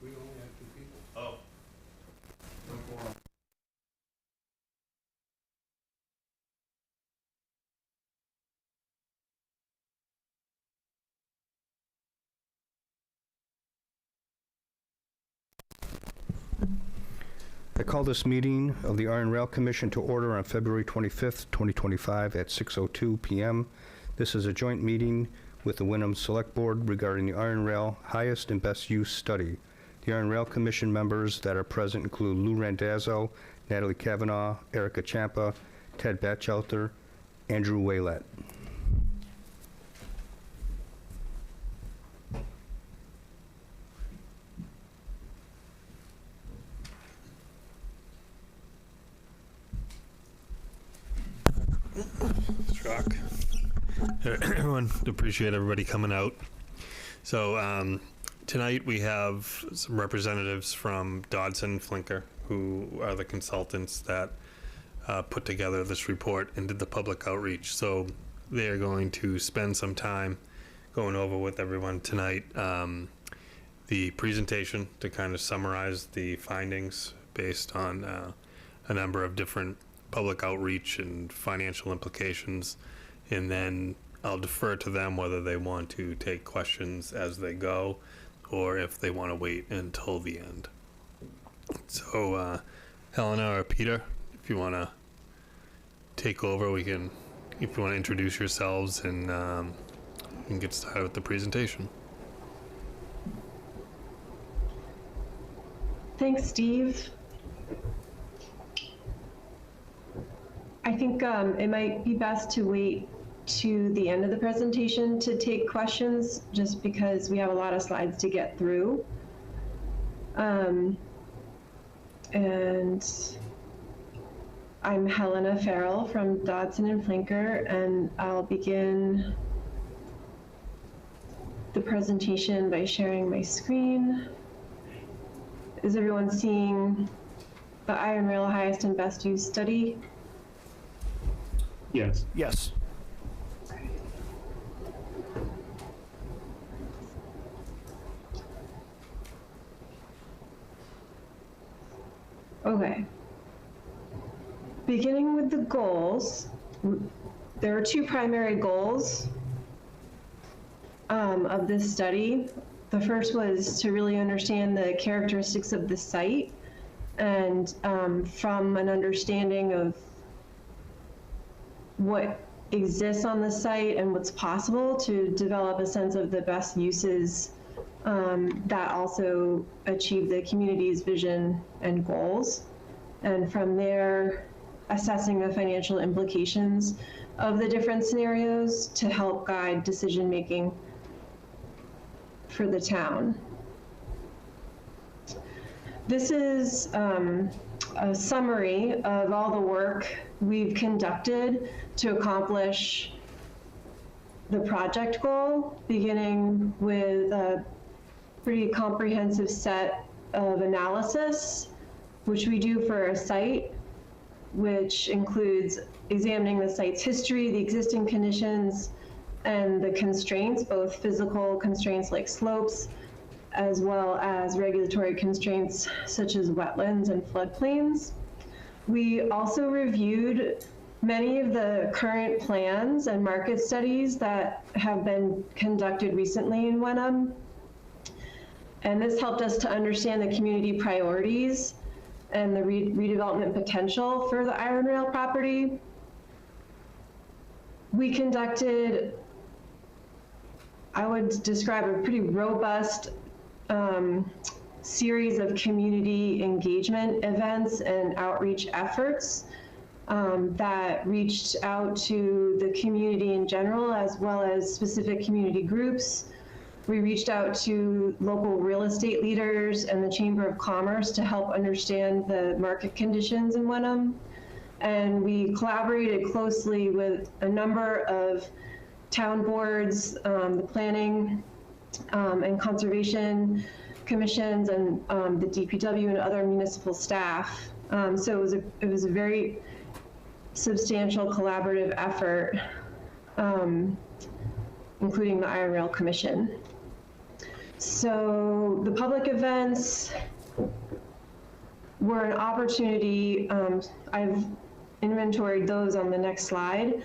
We only have 2 people. Oh. No quorum. I call this meeting of the Iron Rail Commission to order on February 25th, 2025 at 6:02 p.m. This is a joint meeting with the Wyndham Select Board regarding the Iron Rail Highest and Best Use Study. The Iron Rail Commission members that are present include Lou Randazzo, Natalie Kavanaugh, Erica Champa, Ted Batchelter, Andrew Waylett. Shock. Everyone, appreciate everybody coming out. So tonight we have some representatives from Dodson Flinker, who are the consultants that put together this report and did the public outreach. So they are going to spend some time going over with everyone tonight the presentation to kind of summarize the findings based on a number of different public outreach and financial implications, and then I'll defer to them whether they want to take questions as they go or if they want to wait until the end. So Helena or Peter, if you want to take over, we can, if you want to introduce yourselves, and we can get started with the presentation. Thanks, Steve. I think it might be best to wait to the end of the presentation to take questions, just because we have a lot of slides to get through. And I'm Helena Farrell from Dodson and Flinker, and I'll begin the presentation by sharing my screen. Is everyone seeing the Iron Rail Highest and Best Use Study? Yes. Yes. Okay. Beginning with the goals, there are 2 primary goals of this study. The first was to really understand the characteristics of the site, and from an understanding of what exists on the site and what's possible, to develop a sense of the best uses that also achieve the community's vision and goals. And from there, assessing the financial implications of the different scenarios to help guide decision-making for the town. This is a summary of all the work we've conducted to accomplish the project goal, beginning with a pretty comprehensive set of analysis, which we do for a site, which includes examining the site's history, the existing conditions, and the constraints, both physical constraints like slopes, as well as regulatory constraints such as wetlands and floodplains. We also reviewed many of the current plans and market studies that have been conducted recently in Wenham. And this helped us to understand the community priorities and the redevelopment potential for the Iron Rail property. We conducted, I would describe, a pretty robust series of community engagement events and outreach efforts that reached out to the community in general, as well as specific community groups. We reached out to local real estate leaders and the Chamber of Commerce to help understand the market conditions in Wenham. And we collaborated closely with a number of town boards, the planning and conservation commissions, and the DPW and other municipal staff. So it was a very substantial collaborative effort, including the Iron Rail Commission. So the public events were an opportunity. I've inventoried those on the next slide.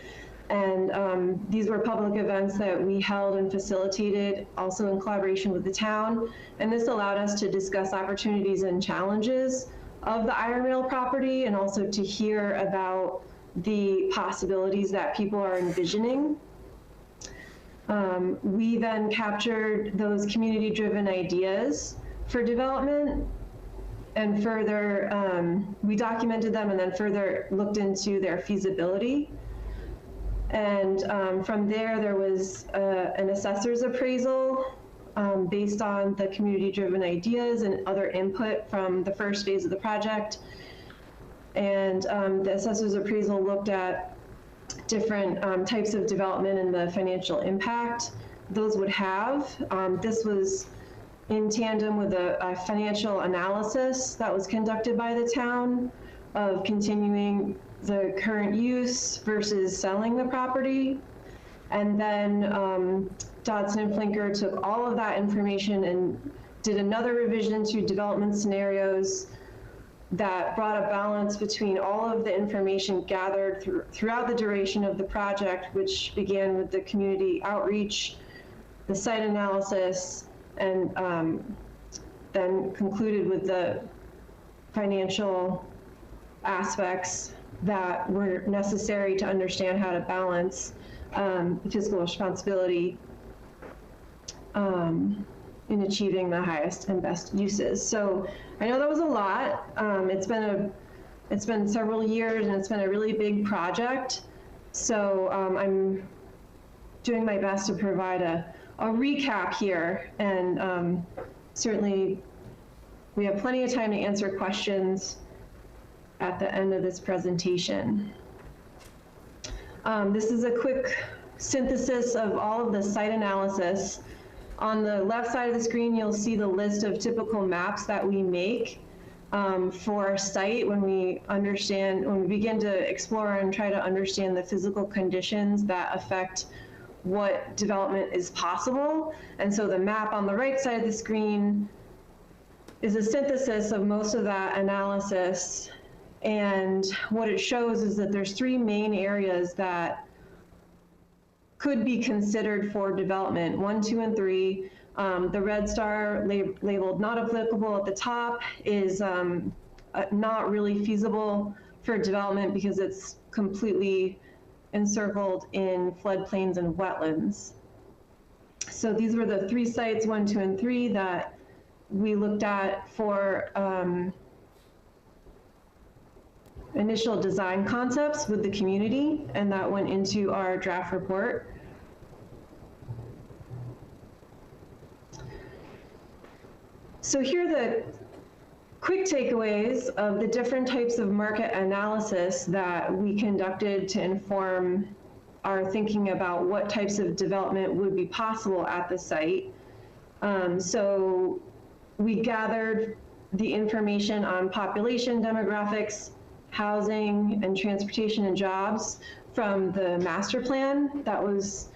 And these were public events that we held and facilitated also in collaboration with the town. And this allowed us to discuss opportunities and challenges of the Iron Rail property, and also to hear about the possibilities that people are envisioning. We then captured those community-driven ideas for development, and further, we documented them and then further looked into their feasibility. And from there was an assessor's appraisal based on the community-driven ideas and other input from the first phase of the project. And the assessor's appraisal looked at different types of development and the financial impact those would have. This was in tandem with a financial analysis that was conducted by the town of continuing the current use versus selling the property. And then Dodson and Flinker took all of that information and did another revision to development scenarios that brought a balance between all of the information gathered throughout the duration of the project, which began with the community outreach, the site analysis, and then concluded with the financial aspects that were necessary to understand how to balance fiscal responsibility in achieving the highest and best uses. So I know that was a lot. It's been several years, and it's been a really big project. So I'm doing my best to provide a recap here, and certainly we have plenty of time to answer questions at the end of this presentation. This is a quick synthesis of all of the site analysis. On the left side of the screen, you'll see the list of typical maps that we make for our site when we begin to explore and try to understand the physical conditions that affect what development is possible. And so the map on the right side of the screen is a synthesis of most of that analysis. And what it shows is that there's three main areas that could be considered for development: 1, 2, and 3. The red star labeled not applicable at the top is not really feasible for development because it's completely encircled in floodplains and wetlands. So these were the three sites, 1, 2, and 3, that we looked at for initial design concepts with the community, and that went into our draft report. So here are the quick takeaways of the different types of market analysis that we conducted to inform our thinking about what types of development would be possible at the site. So we gathered the information on population demographics, housing and transportation and jobs from the master plan that was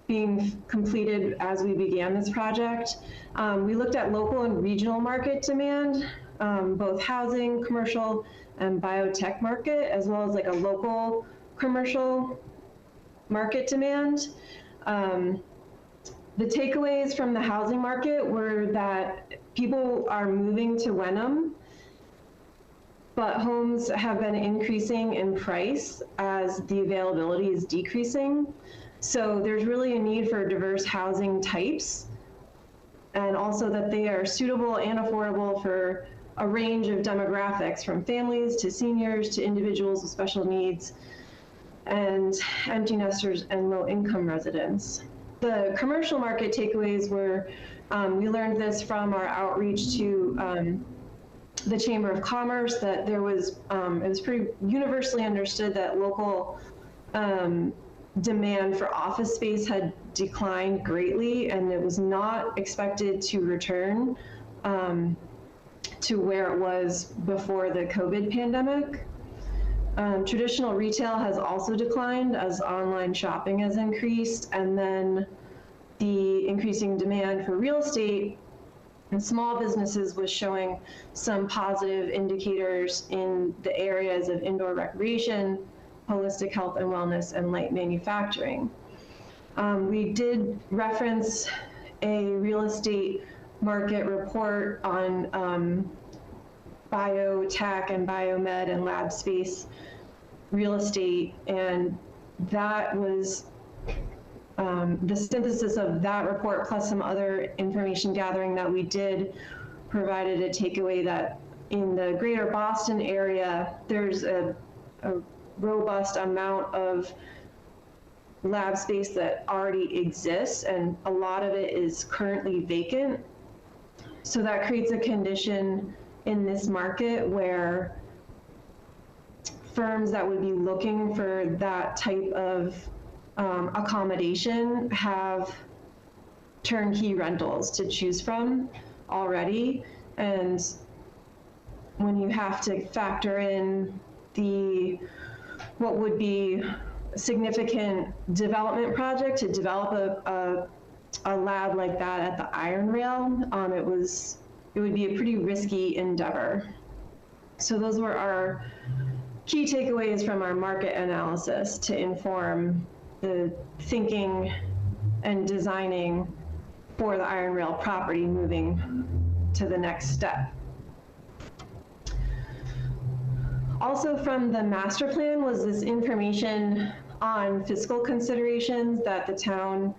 being completed as we began this project. We looked at local and regional market demand, both housing, commercial, and biotech market, as well as like a local commercial market demand. The takeaways from the housing market were that people are moving to Wenham, but homes have been increasing in price as the availability is decreasing. So there's really a need for diverse housing types, and also that they are suitable and affordable for a range of demographics, from families to seniors to individuals with special needs and empty nesters and low-income residents. The commercial market takeaways were, we learned this from our outreach to the Chamber of Commerce, that there was, it was pretty universally understood that local demand for office space had declined greatly, and it was not expected to return to where it was before the COVID pandemic. Traditional retail has also declined as online shopping has increased, and then the increasing demand for real estate And small businesses was showing some positive indicators in the areas of indoor recreation, holistic health and wellness, and light manufacturing. We did reference a real estate market report on biotech and biomed and lab space real estate, and that was the synthesis of that report plus some other information gathering that we did provided a takeaway that in the greater Boston area, there's a robust amount of lab space that already exists, and a lot of it is currently vacant. So that creates a condition in this market where firms that would be looking for that type of accommodation have turnkey rentals to choose from already. And when you have to factor in what would be a significant development project to develop a lab like that at the Iron Rail, it would be a pretty risky endeavor. So those were our key takeaways from our market analysis to inform the thinking and designing for the Iron Rail property moving to the next step. Also from the master plan was this information on fiscal considerations that the town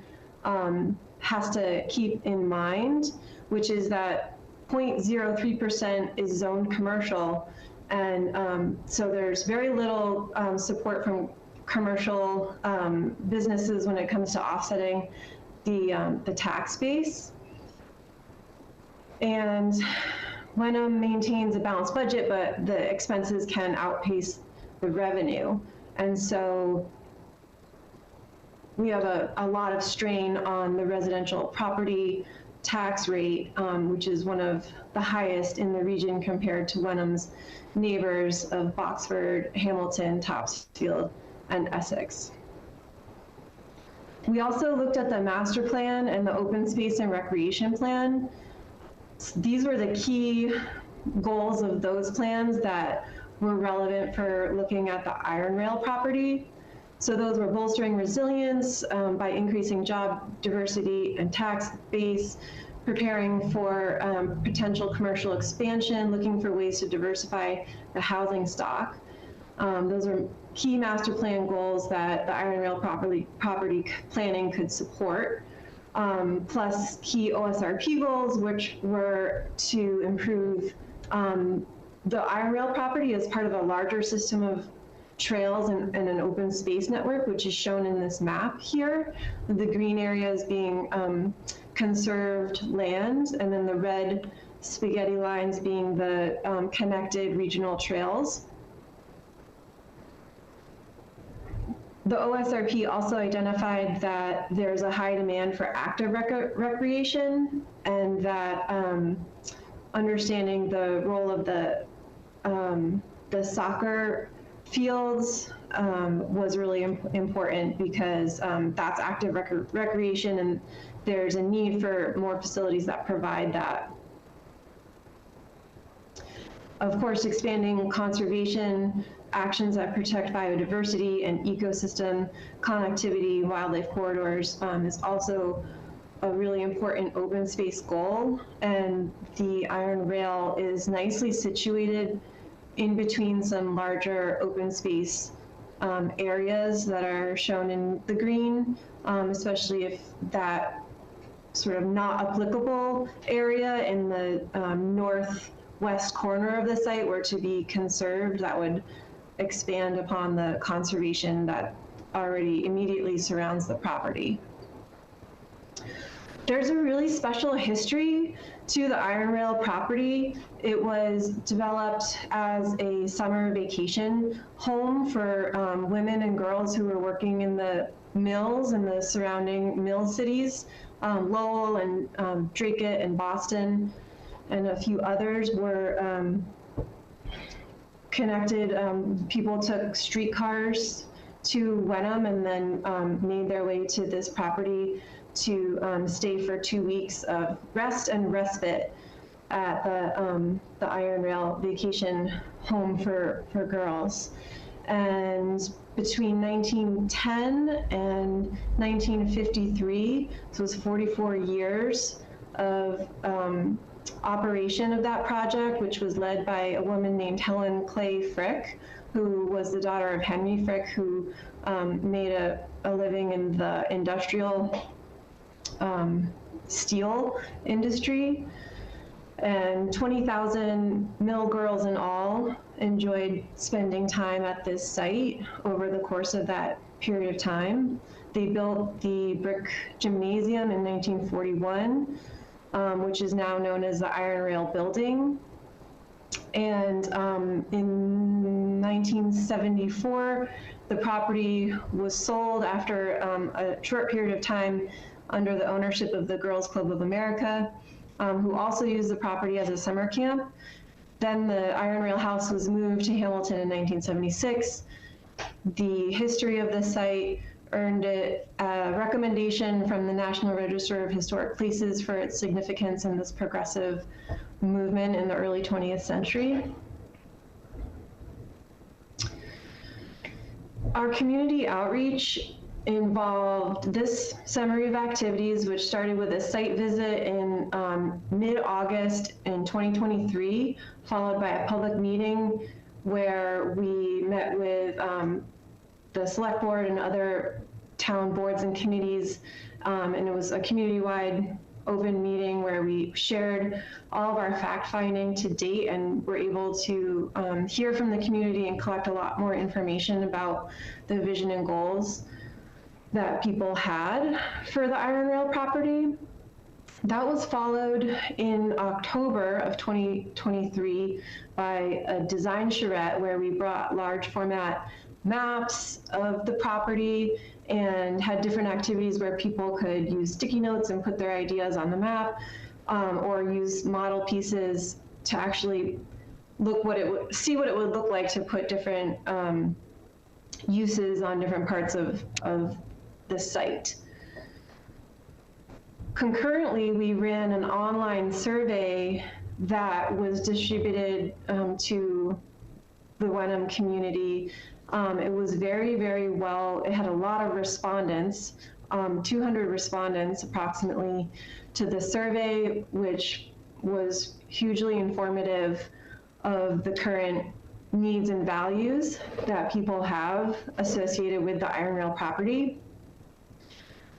has to keep in mind, which is that 0.03% is zoned commercial. And so there's very little support from commercial businesses when it comes to offsetting the tax base. And Wenham maintains a balanced budget, but the expenses can outpace the revenue. And so we have a lot of strain on the residential property tax rate, which is one of the highest in the region compared to Wenham's neighbors of Boxford, Hamilton, Topsfield, and Essex. We also looked at the master plan and the open space and recreation plan. These were the key goals of those plans that were relevant for looking at the Iron Rail property. So those were bolstering resilience by increasing job diversity and tax base, preparing for potential commercial expansion, looking for ways to diversify the housing stock. Those are key master plan goals that the Iron Rail property planning could support, plus key OSRP goals, which were to improve the Iron Rail property as part of a larger system of trails and an open space network, which is shown in this map here. The green areas being conserved land, and then the red spaghetti lines being the connected regional trails. The OSRP also identified that there's a high demand for active recreation, and that understanding the role of the soccer fields was really important, because that's active recreation, and there's a need for more facilities that provide that. Of course, expanding conservation actions that protect biodiversity and ecosystem connectivity, wildlife corridors is also a really important open space goal. And the Iron Rail is nicely situated in between some larger open space areas that are shown in the green, especially if that sort of not applicable area in the northwest corner of the site were to be conserved. That would expand upon the conservation that already immediately surrounds the property. There's a really special history to the Iron Rail property. It was developed as a summer vacation home for women and girls who were working in the mills and the surrounding mill cities. Lowell and Dracut and Boston and a few others were connected. People took streetcars to Wenham and then made their way to this property to stay for 2 weeks of rest and respite at the Iron Rail Vacation Home for girls. And between 1910 and 1953, so it was 44 years of operation of that project, which was led by a woman named Helen Clay Frick, who was the daughter of Henry Frick, who made a living in the industrial steel industry. And 20,000 mill girls in all enjoyed spending time at this site over the course of that period of time. They built the brick gymnasium in 1941, which is now known as the Iron Rail Building. And in 1974, the property was sold after a short period of time under the ownership of the Girls Club of America, who also used the property as a summer camp. Then the Iron Rail House was moved to Hamilton in 1976. The history of the site earned it a recommendation from the National Register of Historic Places for its significance in this progressive movement in the early 20th century. Our community outreach involved this summary of activities, which started with a site visit in mid-August in 2023, followed by a public meeting where we met with the select board and other town boards and committees, and it was a community-wide open meeting where we shared all of our fact-finding to date and were able to hear from the community and collect a lot more information about the vision and goals that people had for the Iron Rail property. That was followed in October of 2023 by a design charrette where we brought large format maps of the property and had different activities where people could use sticky notes and put their ideas on the map, or use model pieces to actually see what it would look like to put different uses on different parts of the site. Concurrently, we ran an online survey that was distributed to the Wenham community. It was very, very well, it had a lot of respondents, 200 respondents approximately to the survey, which was hugely informative of the current needs and values that people have associated with the Iron Rail property.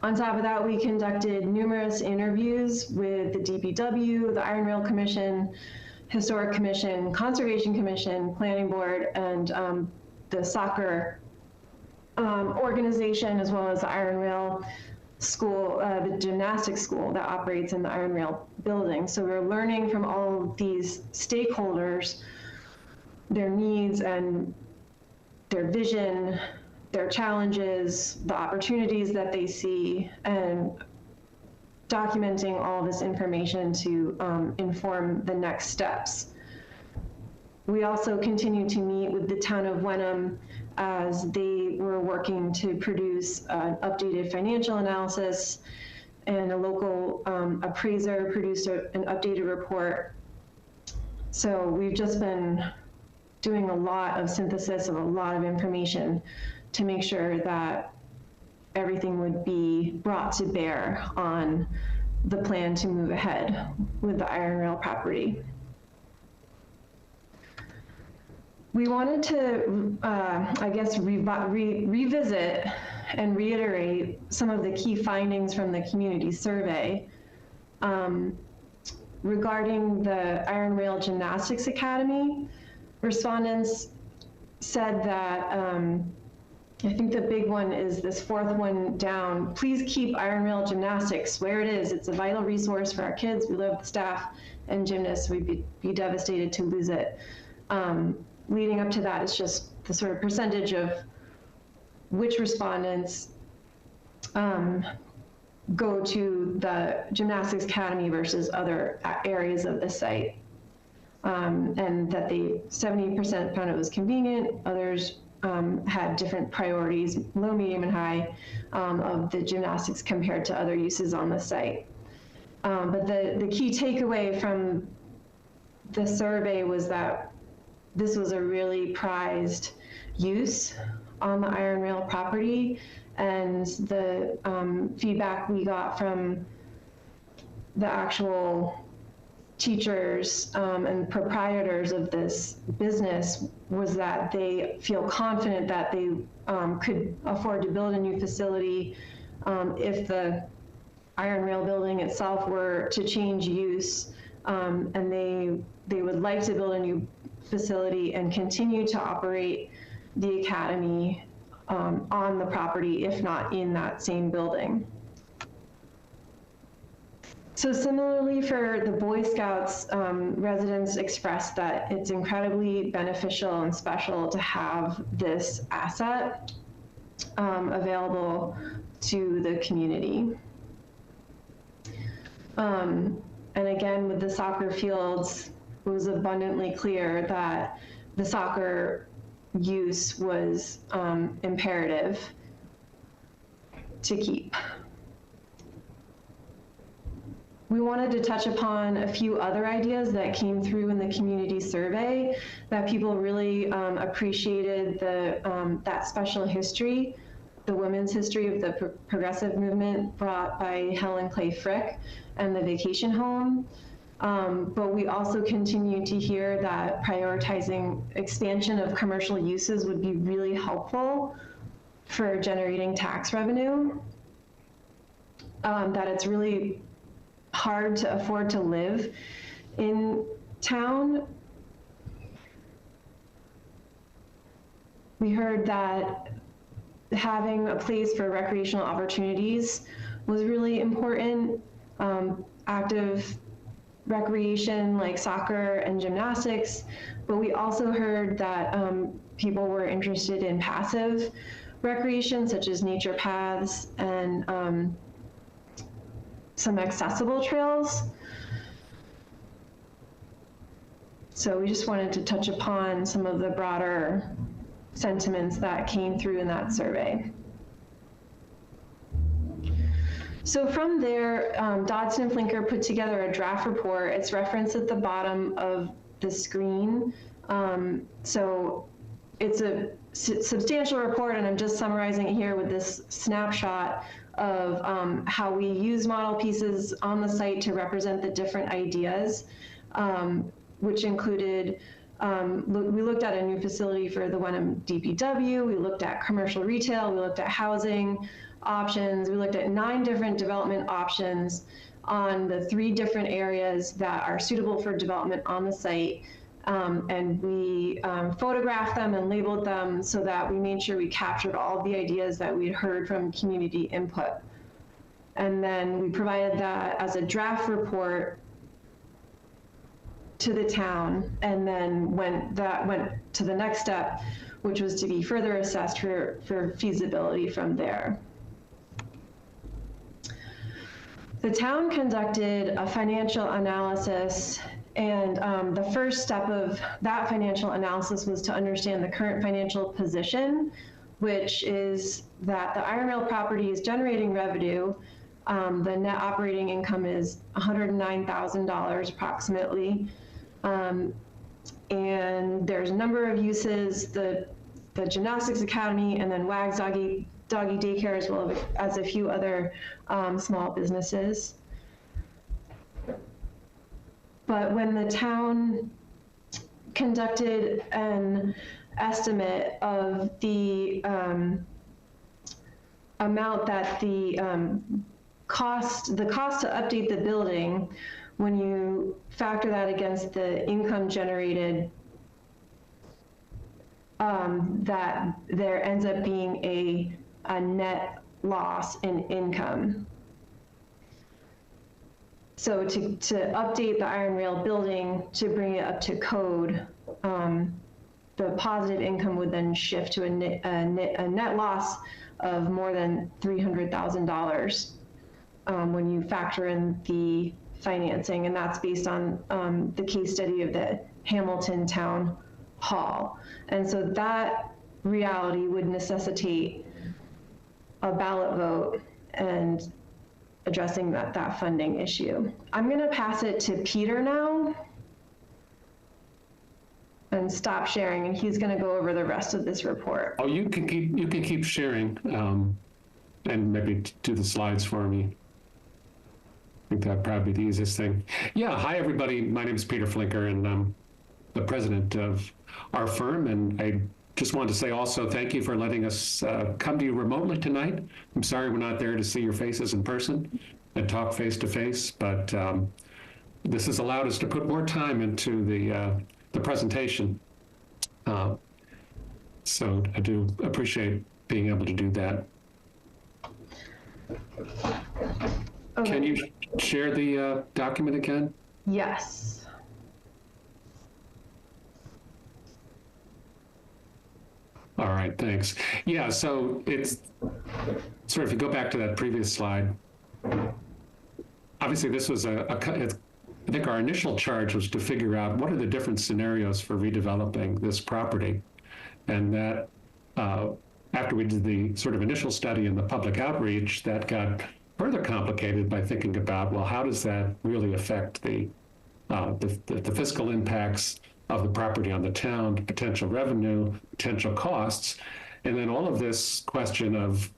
On top of that, we conducted numerous interviews with the DPW, the Iron Rail Commission, Historic Commission, Conservation Commission, Planning Board, and the soccer organization, as well as the Iron Rail School, the gymnastics school that operates in the Iron Rail building. So we're learning from all of these stakeholders, their needs and their vision, their challenges, the opportunities that they see, and documenting all this information to inform the next steps. We also continue to meet with the town of Wenham as they were working to produce an updated financial analysis, and a local appraiser produced an updated report. So we've just been doing a lot of synthesis of a lot of information to make sure that everything would be brought to bear on the plan to move ahead with the Iron Rail property. We wanted to, I guess, revisit and reiterate some of the key findings from the community survey. Regarding the Iron Rail Gymnastics Academy, respondents said that, I think the big one is this fourth one down. Please keep Iron Rail Gymnastics where it is. It's a vital resource for our kids. We love the staff and gymnasts. We'd be devastated to lose it. Leading up to that is just the sort of percentage of which respondents go to the Gymnastics Academy versus other areas of the site. And that 70% found it was convenient. Others had different priorities, low, medium, and high, of the gymnastics compared to other uses on the site. But the key takeaway from the survey was that this was a really prized use on the Iron Rail property, and the feedback we got from the actual teachers and proprietors of this business was that they feel confident that they could afford to build a new facility if the Iron Rail building itself were to change use, and they would like to build a new facility and continue to operate the academy on the property, if not in that same building. So similarly for the Boy Scouts, residents expressed that it's incredibly beneficial and special to have this asset available to the community. And again, with the soccer fields, it was abundantly clear that the soccer use was imperative to keep. We wanted to touch upon a few other ideas that came through in the community survey that people really appreciated that special history, the women's history of the progressive movement brought by Helen Clay Frick and the vacation home. But we also continue to hear that prioritizing expansion of commercial uses would be really helpful for generating tax revenue, that it's really hard to afford to live in town. We heard that having a place for recreational opportunities was really important. Active recreation like soccer and gymnastics, but we also heard that people were interested in passive recreation such as nature paths and some accessible trails. So we just wanted to touch upon some of the broader sentiments that came through in that survey. So from there, Dodson and Flinker put together a draft report. It's referenced at the bottom of the screen. So it's a substantial report, and I'm just summarizing it here with this snapshot of how we use model pieces on the site to represent the different ideas, which included, we looked at a new facility for the Wenham DPW, we looked at commercial retail, we looked at housing options, we looked at 9 different development options on the 3 different areas that are suitable for development on the site. And we photographed them and labeled them so that we made sure we captured all of the ideas that we'd heard from community input. And then we provided that as a draft report to the town, and then that went to the next step, which was to be further assessed for feasibility from there. The town conducted a financial analysis, and the first step of that financial analysis was to understand the current financial position, which is that the Iron Rail property is generating revenue. The net operating income is $109,000 approximately. And there's a number of uses, the gymnastics academy, and then Wags doggy daycare, as well as a few other small businesses. But when the town conducted an estimate of the amount that the cost to update the building, when you factor that against the income generated, that there ends up being a net loss in income. So to update the Iron Rail building to bring it up to code, the positive income would then shift to a net loss of more than $300,000 when you factor in the financing, and that's based on the case study of the Hamilton Town Hall. And so that reality would necessitate a ballot vote and addressing that funding issue. I'm going to pass it to Peter now. and stop sharing, and he's going to go over the rest of this report. Oh, you can keep sharing, and maybe do the slides for me. I think that'd probably be the easiest thing. Yeah, hi everybody. My name is Peter Flinker, and I'm the president of our firm. And I just wanted to say also thank you for letting us come to you remotely tonight. I'm sorry we're not there to see your faces in person and talk face to face, but this has allowed us to put more time into the presentation. So I do appreciate being able to do that. Okay. Can you share the document again? Yes. All right, thanks. Yeah, so it's sort of, if you go back to that previous slide, obviously this was I think our initial charge was to figure out what are the different scenarios for redeveloping this property. And that after we did the sort of initial study and the public outreach, that got further complicated by thinking about, well, how does that really affect the fiscal impacts of the property on the town, potential revenue, potential costs, and then all of this question of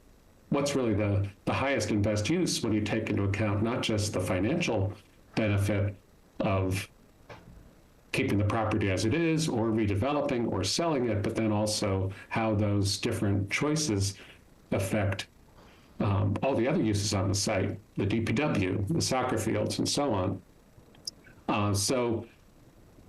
what's really the highest and best use when you take into account not just the financial benefit of keeping the property as it is or redeveloping or selling it, but then also how those different choices affect all the other uses on the site, the DPW, the soccer fields, and so on. So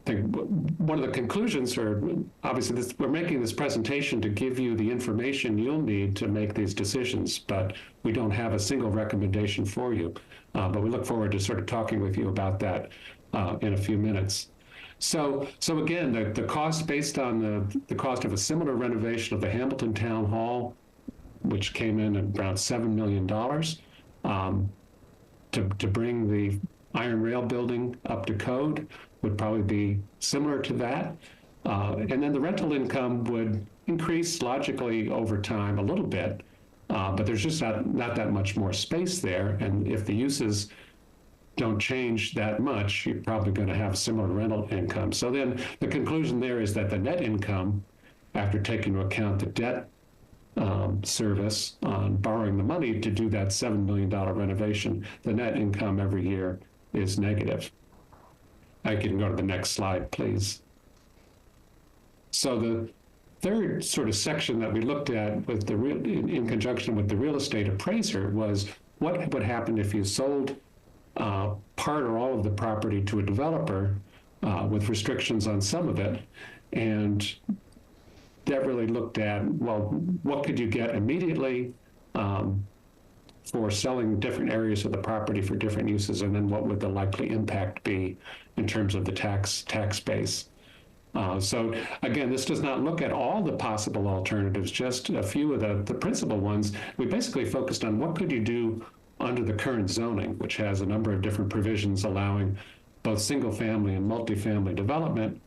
I think one of the conclusions are, obviously we're making this presentation to give you the information you'll need to make these decisions, but we don't have a single recommendation for you. But we look forward to sort of talking with you about that in a few minutes. So again, the cost based on the cost of a similar renovation of the Hamilton Town Hall, which came in at around $7 million, to bring the Iron Rail building up to code would probably be similar to that. And then the rental income would increase logically over time a little bit, but there's just not that much more space there. And if the uses don't change that much, you're probably going to have similar rental income. So then the conclusion there is that the net income, after taking into account the debt service on borrowing the money to do that $7 million renovation, the net income every year is negative. I can go to the next slide, please. So the third sort of section that we looked at with in conjunction with the real estate appraiser was what would happen if you sold part or all of the property to a developer with restrictions on some of it. And that really looked at, well, what could you get immediately for selling different areas of the property for different uses, and then what would the likely impact be in terms of the tax base. So again, this does not look at all the possible alternatives, just a few of the principal ones. We basically focused on what could you do under the current zoning, which has a number of different provisions allowing both single family and multifamily development.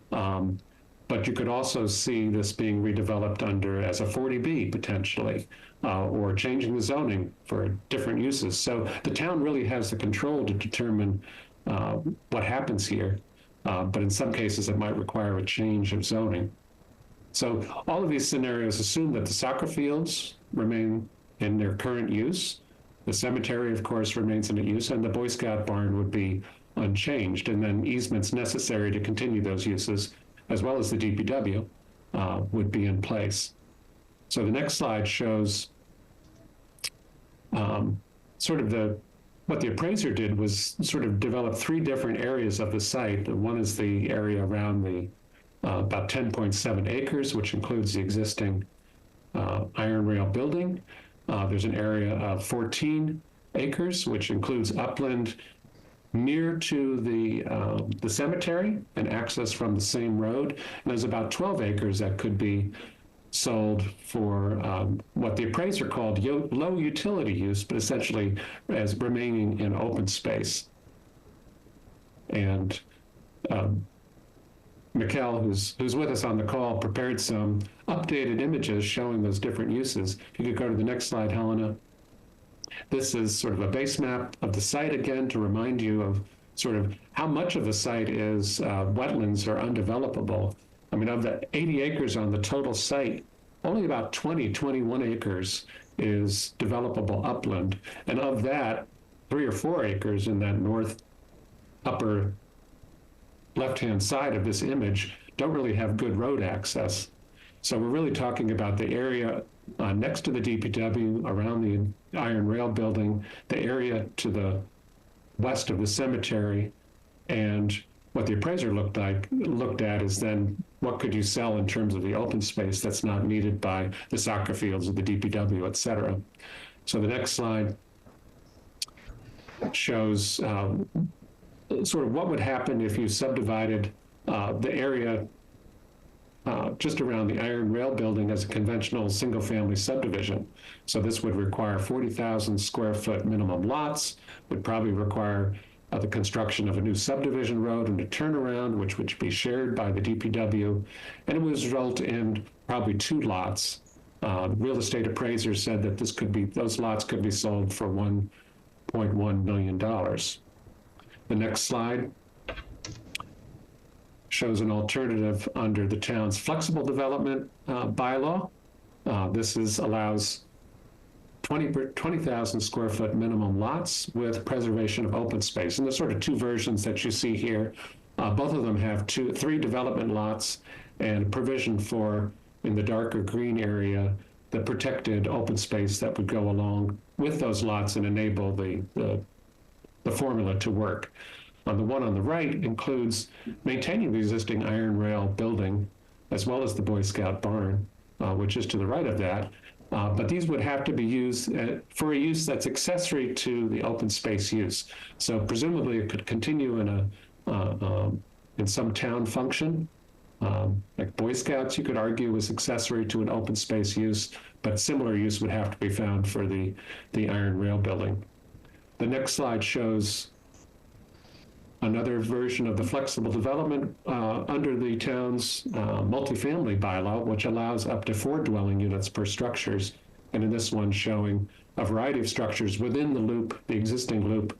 But you could also see this being redeveloped under as a 40B potentially, or changing the zoning for different uses. So the town really has the control to determine what happens here. But in some cases, it might require a change of zoning. So all of these scenarios assume that the soccer fields remain in their current use. The cemetery, of course, remains in use, and the Boy Scout barn would be unchanged. And then easements necessary to continue those uses, as well as the DPW, would be in place. So the next slide shows sort of what the appraiser did was sort of develop three different areas of the site. One is the area around the about 10.7 acres, which includes the existing Iron Rail building. There's an area of 14 acres, which includes upland near to the cemetery and access from the same road. And there's about 12 acres that could be sold for what the appraiser called low utility use, but essentially as remaining in open space. And Mikkel, who's with us on the call, prepared some updated images showing those different uses. If you could go to the next slide, Helena. This is sort of a base map of the site again to remind you of sort of how much of the site is wetlands or undevelopable. I mean, of the 80 acres on the total site, only about 21 acres is developable upland. And of that, 3 or 4 acres in that north upper left-hand side of this image don't really have good road access. So we're really talking about the area next to the DPW, around the Iron Rail building, the area to the west of the cemetery, and what the appraiser looked at is then what could you sell in terms of the open space that's not needed by the soccer fields of the DPW, et cetera. So the next slide shows sort of what would happen if you subdivided the area just around the Iron Rail building as a conventional single-family subdivision. So this would require 40,000 square foot minimum lots, would probably require the construction of a new subdivision road and a turnaround, which would be shared by the DPW, and it would result in probably 2 lots. Real estate appraisers said that those lots could be sold for $1.1 million. The next slide shows an alternative under the town's flexible development bylaw. This allows 20,000 square foot minimum lots with preservation of open space. And there's sort of 2 versions that you see here. Both of them have 3 development lots and provision for, in the darker green area, the protected open space that would go along with those lots and enable the formula to work. The one on the right includes maintaining the existing Iron Rail building, as well as the Boy Scout barn, which is to the right of that. But these would have to be used for a use that's accessory to the open space use. So presumably it could continue in some town function. Like Boy Scouts, you could argue, was accessory to an open space use, but similar use would have to be found for the Iron Rail building. The next slide shows another version of the flexible development under the town's multifamily bylaw, which allows up to 4 dwelling units per structures. And in this one showing a variety of structures within the loop, the existing loop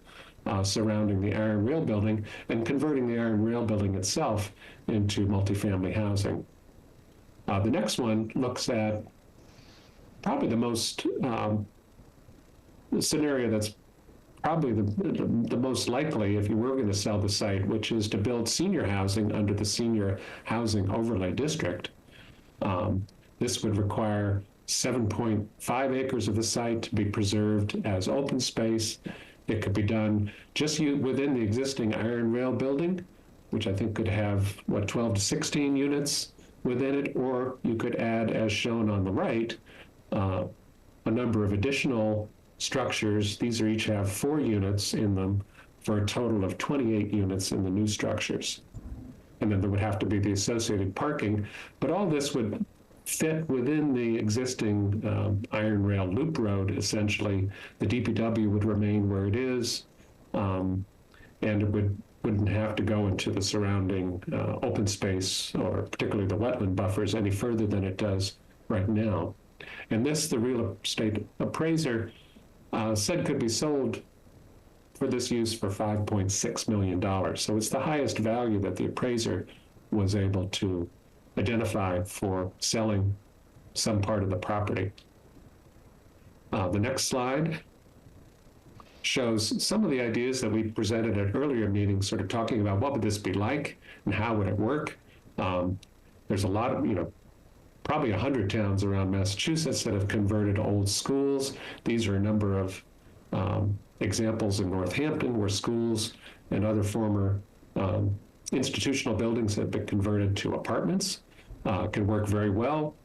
surrounding the Iron Rail building, and converting the Iron Rail building itself into multifamily housing. The next one looks at probably the most the scenario that's probably the most likely if you were going to sell the site, which is to build senior housing under the Senior Housing Overlay District. This would require 7.5 acres of the site to be preserved as open space. It could be done just within the existing Iron Rail building, which I think could have, 12 to 16 units within it, or you could add, as shown on the right, a number of additional structures. These each have 4 units in them for a total of 28 units in the new structures. And then there would have to be the associated parking, but all this would fit within the existing Iron Rail loop road, essentially. The DPW would remain where it is, and it wouldn't have to go into the surrounding open space, or particularly the wetland buffers, any further than it does right now. And this, the real estate appraiser said could be sold for this use for $5.6 million. So it's the highest value that the appraiser was able to identify for selling some part of the property. The next slide shows some of the ideas that we presented at earlier meetings, sort of talking about what would this be like and how would it work. There's a lot of, probably 100 towns around Massachusetts that have converted old schools. These are a number of examples in Northampton where schools and other former institutional buildings have been converted to apartments. Can work very well,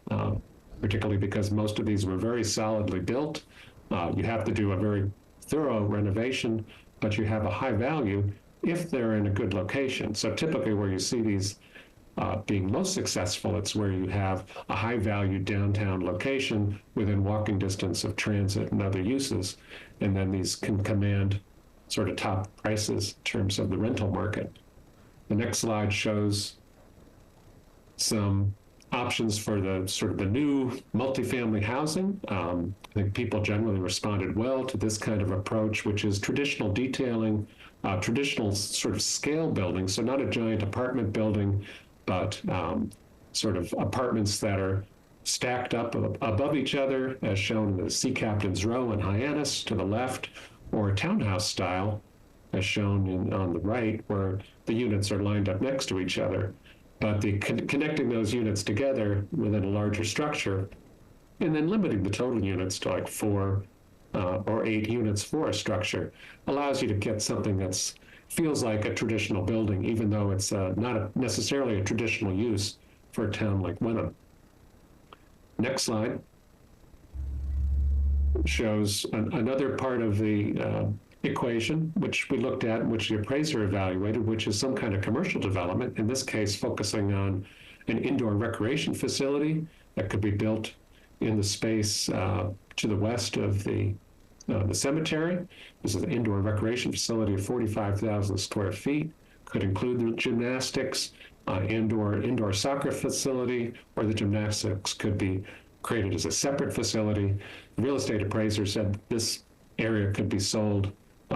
particularly because most of these were very solidly built. You have to do a very thorough renovation, but you have a high value if they're in a good location. So typically where you see these being most successful, it's where you have a high value downtown location within walking distance of transit and other uses. And then these can command sort of top prices in terms of the rental market. The next slide shows some options for the sort of the new multifamily housing. I think people generally responded well to this kind of approach, which is traditional detailing, traditional sort of scale building. So not a giant apartment building, but sort of apartments that are stacked up above each other, as shown in the Sea Captain's Row in Hyannis to the left, or townhouse style, as shown on the right, where the units are lined up next to each other. But connecting those units together within a larger structure, and then limiting the total units to like 4 or 8 units for a structure, allows you to get something that feels like a traditional building, even though it's not necessarily a traditional use for a town like Wenham. Next slide shows another part of the equation, which we looked at, which the appraiser evaluated, which is some kind of commercial development, in this case focusing on an indoor recreation facility that could be built in the space to the west of the cemetery. This is an indoor recreation facility of 45,000 square feet, could include the gymnastics, indoor soccer facility, or the gymnastics could be created as a separate facility. The real estate appraiser said this area could be sold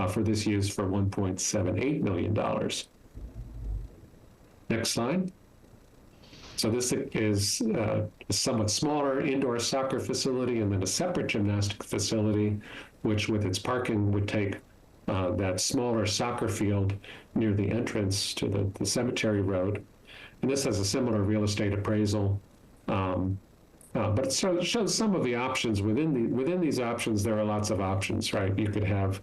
for this use for $1.78 million. Next slide. So this is a somewhat smaller indoor soccer facility and then a separate gymnastic facility, which with its parking would take that smaller soccer field near the entrance to the cemetery road. And this has a similar real estate appraisal, but it shows some of the options. Within these options, there are lots of options, right? You could have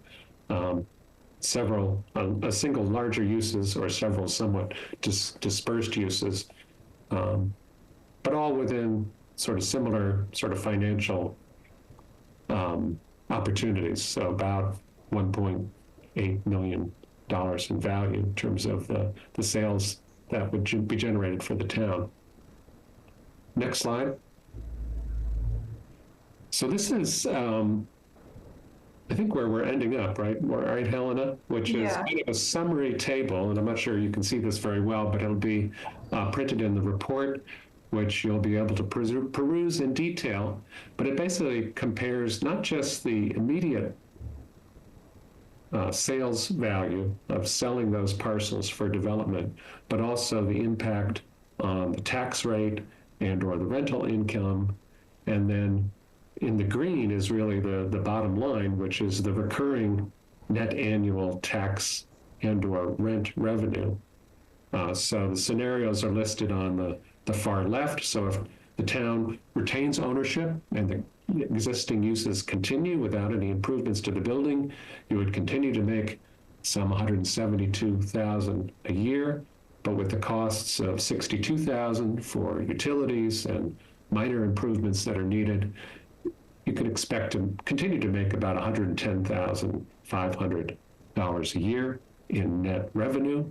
several, a single larger uses or several somewhat dispersed uses, but all within sort of similar sort of financial opportunities. So about $1.8 million in value in terms of the sales that would be generated for the town. Next slide. So this is, I think, where we're ending up, right? Right, Helena? Which is kind of a summary table, and I'm not sure you can see this very well, but it'll be printed in the report, which you'll be able to peruse in detail. But it basically compares not just the immediate sales value of selling those parcels for development, but also the impact on the tax rate and or the rental income. And then in the green is really the bottom line, which is the recurring net annual tax and or rent revenue. So the scenarios are listed on the far left. So if the town retains ownership and the existing uses continue without any improvements to the building, you would continue to make some $172,000 a year, but with the costs of $62,000 for utilities and minor improvements that are needed, you can expect to continue to make about $110,500 a year in net revenue.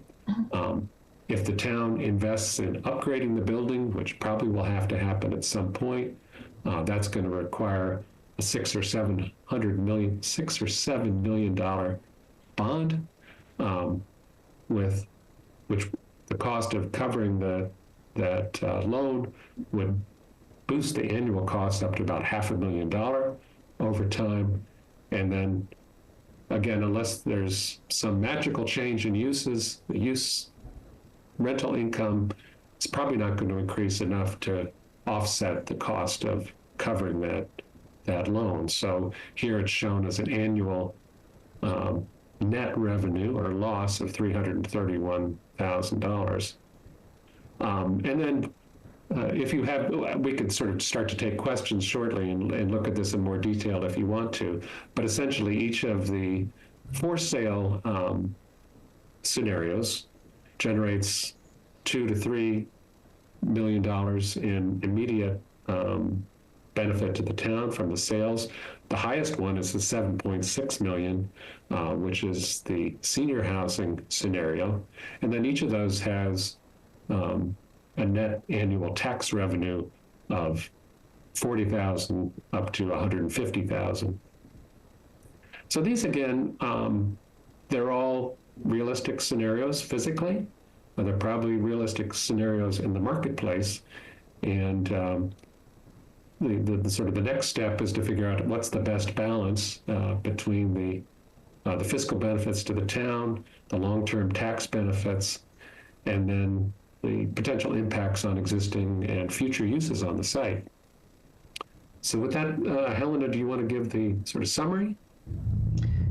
If the town invests in upgrading the building, which probably will have to happen at some point, that's going to require a $6 or $7 million bond, with which the cost of covering that loan would boost the annual cost up to about $500,000 over time. And then again, unless there's some magical change in uses, the rental income is probably not going to increase enough to offset the cost of covering that loan. So here it's shown as an annual net revenue or loss of $331,000. And then if you have, we could sort of start to take questions shortly and look at this in more detail if you want to. But essentially, each of the for sale scenarios generates $2 to $3 million in immediate benefit to the town from the sales. The highest one is the $7.6 million, which is the senior housing scenario. And then each of those has a net annual tax revenue of $40,000 up to $150,000. So these, again, they're all realistic scenarios physically, but they're probably realistic scenarios in the marketplace. And the sort of the next step is to figure out what's the best balance between the fiscal benefits to the town, the long-term tax benefits, and then the potential impacts on existing and future uses on the site. So with that, Helena, do you want to give the sort of summary?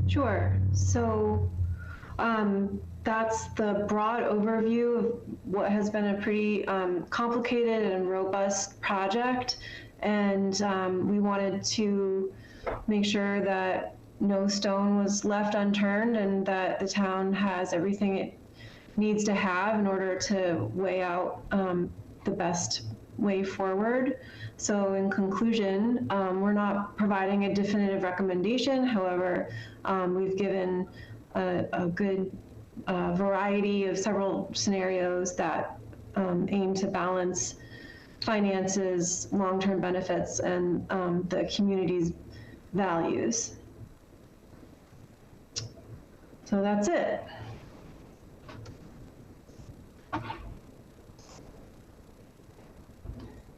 Sure. So that's the broad overview of what has been a pretty complicated and robust project. And we wanted to make sure that no stone was left unturned and that the town has everything it needs to have in order to weigh out the best way forward. So in conclusion, we're not providing a definitive recommendation. However, we've given a good variety of several scenarios that aim to balance finances, long-term benefits, and the community's values. So that's it.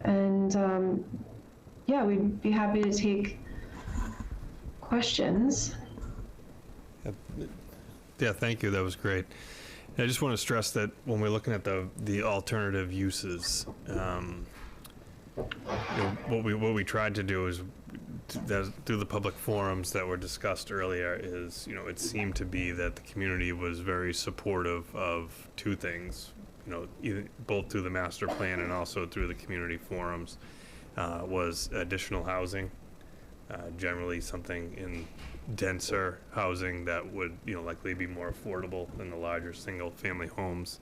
And yeah, we'd be happy to take questions. Yeah, thank you. That was great. I just want to stress that when we're looking at the alternative uses, you know, what we tried to do is through the public forums that were discussed earlier is, you know, it seemed to be that the community was very supportive of two things, you know, both through the master plan and also through the community forums, was additional housing, generally something in denser housing that would, you know, likely be more affordable than the larger single family homes.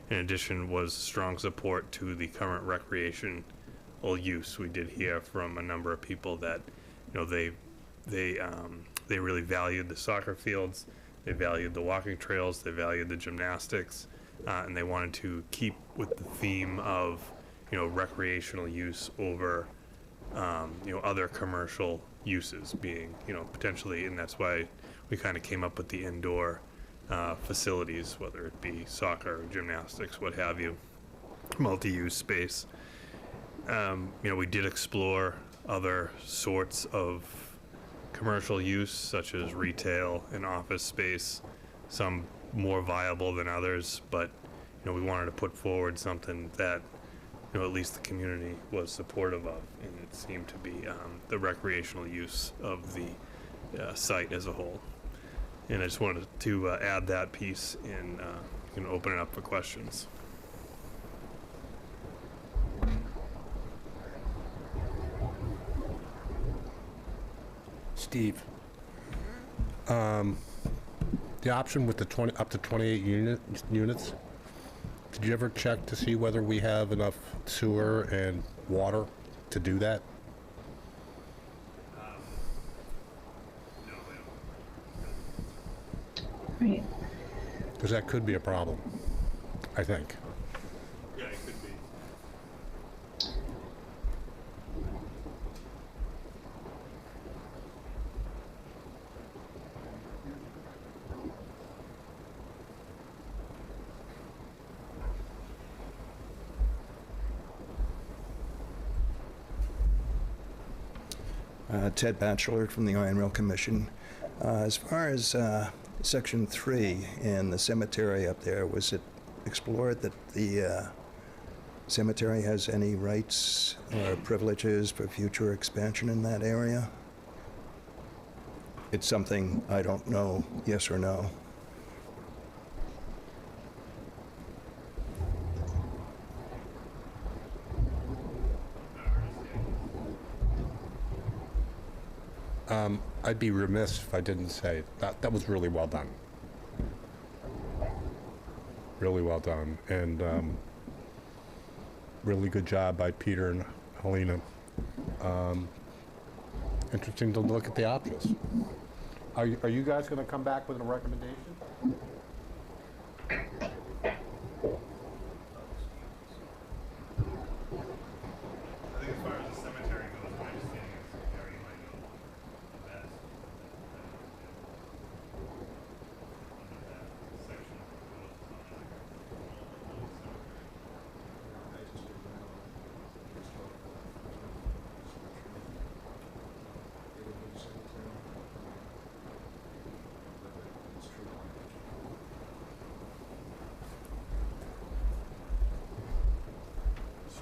In addition, was strong support to the current recreational use. We did hear from a number of people that, you know, they really valued the soccer fields, they valued the walking trails, they valued the gymnastics, and they wanted to keep with the theme of, you know, recreational use over, you know, other commercial uses being, you know, potentially, and that's why we kind of came up with the indoor facilities, whether it be soccer, gymnastics, what have you, multi-use space. You know, we did explore other sorts of commercial use, such as retail and office space, some more viable than others, but, you know, we wanted to put forward something that, you know, at least the community was supportive of, and it seemed to be the recreational use of the site as a whole. And I just wanted to add that piece and, you know, open it up for questions. Steve, the option with the up to 28 units, did you ever check to see whether we have enough sewer and water to do that? Right. Because that could be a problem, I think. Yeah, it could be. Ted Batchelor from the Iron Rail Commission. As far as Section 3 and the cemetery up there, was it explored that the cemetery has any rights or privileges for future expansion in that area? It's something I don't know, yes or no. I'd be remiss if I didn't say that was really well done. Really well done, and really good job by Peter and Helena. Interesting to look at the options. Are you guys going to come back with a recommendation? I think as far as the cemetery goes, my understanding is Gary might know the best. Under that section of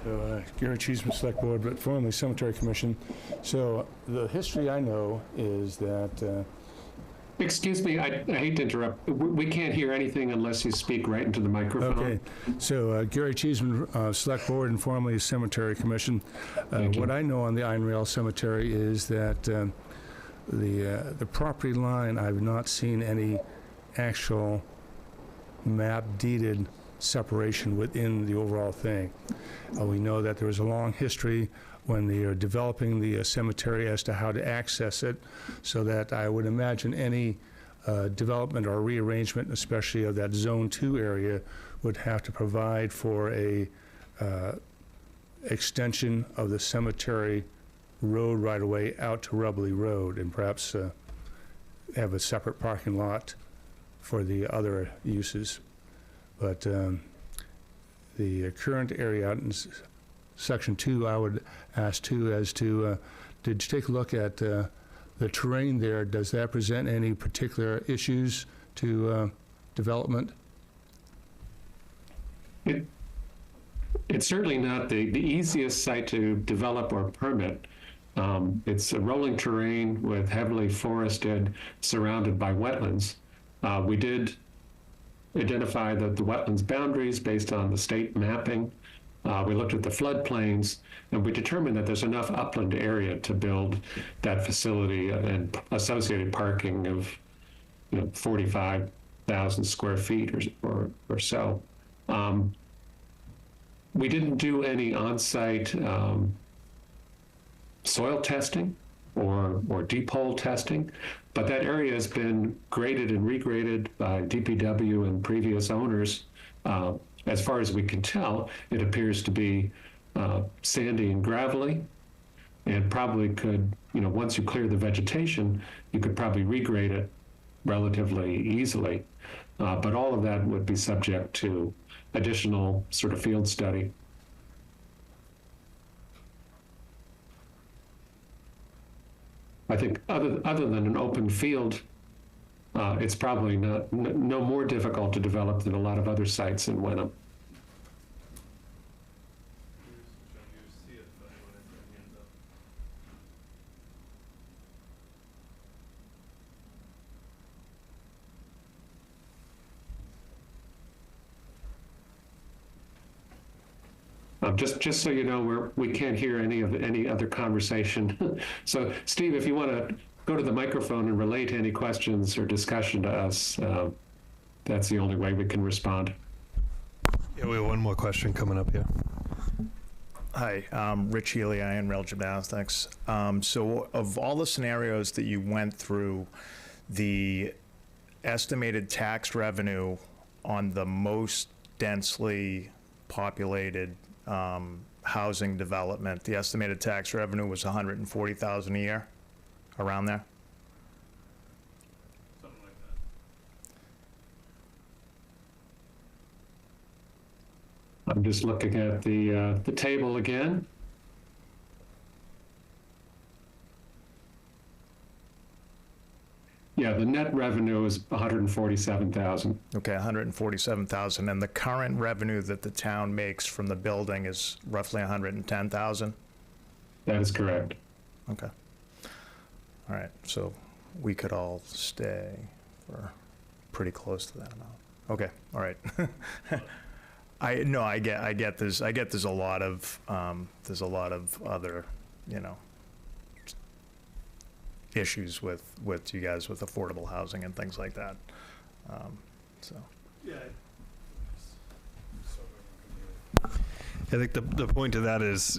So, Gary Cheeseman, Select Board, but formerly Cemetery Commission. So, the history I know is that, Excuse me, I hate to interrupt. We can't hear anything unless you speak right into the microphone. okay, so Gary Cheeseman, Select Board, and formerly Cemetery Commission. Thank you. What I know on the Iron Rail Cemetery is that the property line, I've not seen any actual map deeded separation within the overall thing. We know that there was a long history when they are developing the cemetery as to how to access it, so that I would imagine any development or rearrangement, especially of that Zone 2 area, would have to provide for a extension of the cemetery road right-of-way out to Rubley Road, and perhaps have a separate parking lot for the other uses. But the current area out in Section 2, I would ask too, as to, did you take a look at the terrain there? Does that present any particular issues to development? It's certainly not the easiest site to develop or permit. It's a rolling terrain with heavily forested, surrounded by wetlands. We did identify the wetlands boundaries based on the state mapping. We looked at the floodplains, and we determined that there's enough upland area to build that facility and associated parking of 45,000 square feet or so. We didn't do any on-site soil testing or deep hole testing, but that area has been graded and regraded by DPW and previous owners. As far as we can tell, it appears to be sandy and gravelly, and probably could, once you clear the vegetation, you could probably regrade it relatively easily. But all of that would be subject to additional sort of field study. I think other than an open field, it's probably no more difficult to develop than a lot of other sites in Wenham. Just so you know, we can't hear any other conversation. So, Steve, if you want to go to the microphone and relate any questions or discussion to us, that's the only way we can respond. Yeah, we have one more question coming up here. Hi, Rich Healy, Iron Rail Gymnastics. So of all the scenarios that you went through, the estimated tax revenue on the most densely populated housing development, the estimated tax revenue was $140,000 a year, around there? Something like that. I'm just looking at the table again. Yeah, the net revenue is $147,000. Okay, $147,000, and the current revenue that the town makes from the building is roughly $110,000? That is correct. Okay. All right, so we could all stay for pretty close to that amount. Okay, all right. I get there's a lot of other, issues with you guys with affordable housing and things like that. So. Yeah. I think the point of that is,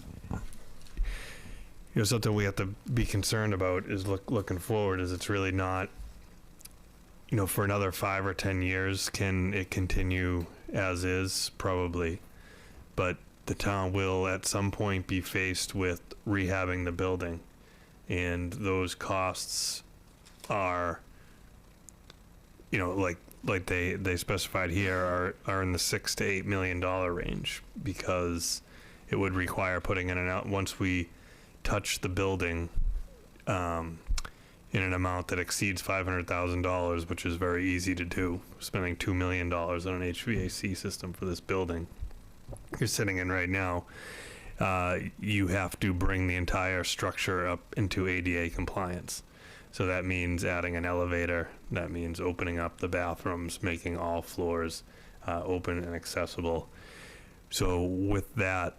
something we have to be concerned about is looking forward is it's really not, for another 5 or 10 years, can it continue as is? Probably. But the town will at some point be faced with rehabbing the building. And those costs are, like they specified here, are in the $6 to $8 million range, because it would require putting in and out once we touch the building in an amount that exceeds $500,000, which is very easy to do. Spending $2 million on an HVAC system for this building you're sitting in right now, you have to bring the entire structure up into ADA compliance. So that means adding an elevator, that means opening up the bathrooms, making all floors open and accessible. So with that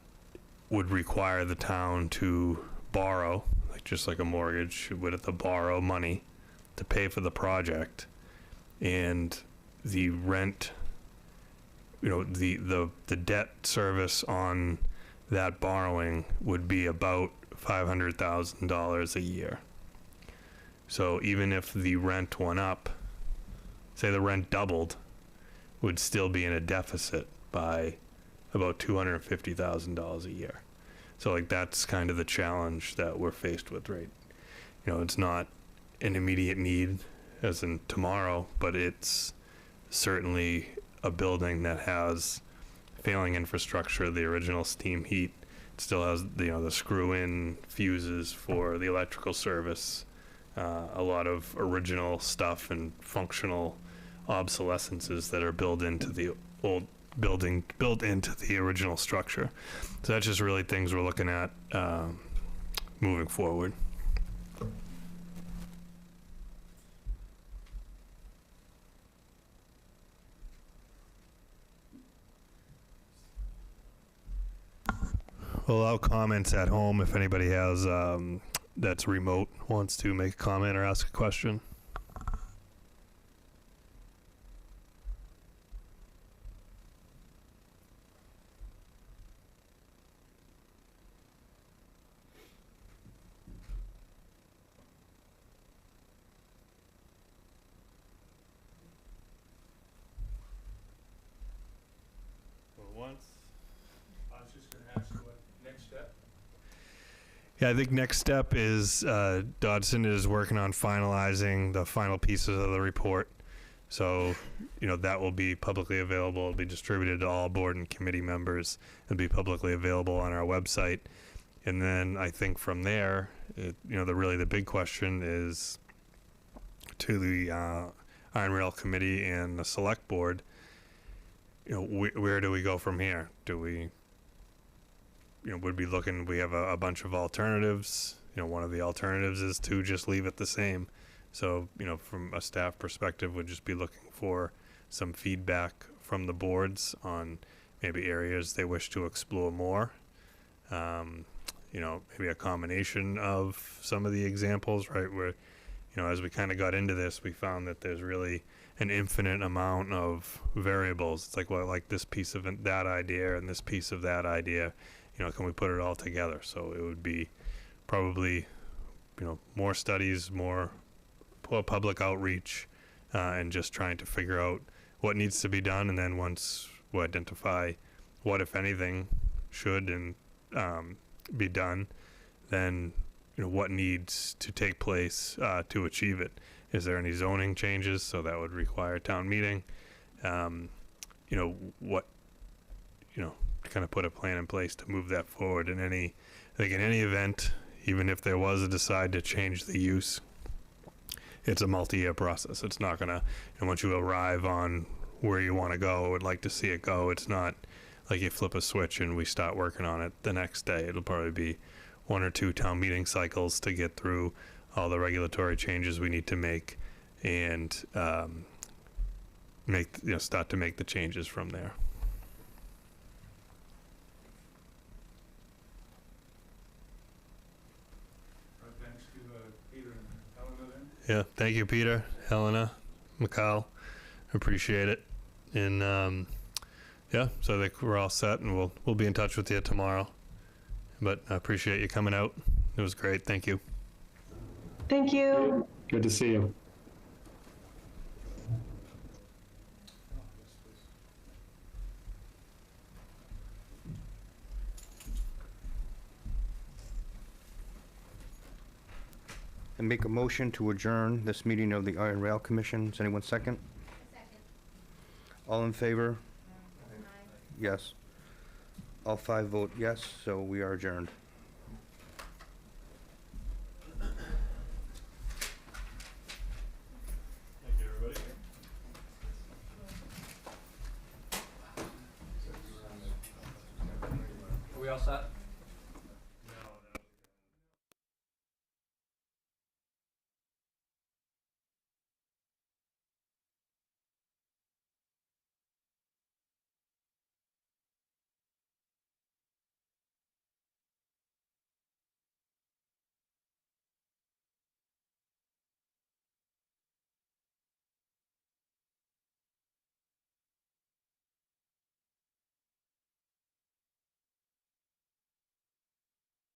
would require the town to borrow, just like a mortgage, would have to borrow money to pay for the project. And the rent, the debt service on that borrowing would be about $500,000 a year. So even if the rent went up, say the rent doubled, would still be in a deficit by about $250,000 a year. So like that's kind of the challenge that we're faced with, right? It's not an immediate need as in tomorrow, but it's certainly a building that has failing infrastructure, the original steam heat. It still has the screw-in fuses for the electrical service, a lot of original stuff and functional obsolescences that are built into the old building, built into the original structure. So that's just really things we're looking at moving forward. We'll allow comments at home if anybody has that's remote wants to make a comment or ask a question. Yeah, I think next step is Dodson is working on finalizing the final pieces of the report. So, that will be publicly available. It'll be distributed to all board and committee members. It'll be publicly available on our website. And then I think from there, the big question is to the Iron Rail Committee and the Select Board, where do we go from here? Do we would be looking, we have a bunch of alternatives. One of the alternatives is to just leave it the same. So, from a staff perspective, we'd just be looking for some feedback from the boards on maybe areas they wish to explore more. Maybe a combination of some of the examples, right? Where, as we kind of got into this, we found that there's really an infinite amount of variables. It's like, well, I like this piece of that idea and this piece of that idea. Can we put it all together? So it would be probably, more studies, more public outreach, and just trying to figure out what needs to be done. And then once we identify what, if anything, should and be done, then, what needs to take place to achieve it. Is there any zoning changes? So that would require town meeting. Kind of put a plan in place to move that forward. In any event, even if there was a decide to change the use, it's a multi-year process. It's not gonna, and once you arrive on where you want to go, would like to see it go, it's not like you flip a switch and we start working on it the next day. It'll probably be 1 or 2 town meeting cycles to get through all the regulatory changes we need to make and start to make the changes from there. Yeah, thank you, Peter, Helena, Mikhail. Appreciate it. And so I think we're all set, and we'll be in touch with you tomorrow. But I appreciate you coming out. It was great. Thank you. Thank you. Good to see you. And make a motion to adjourn this meeting of the Iron Rail Commission. Is anyone second? Second. All in favor? Yes. All 5 vote yes, so we are adjourned. Thank you, everybody. Are we all set?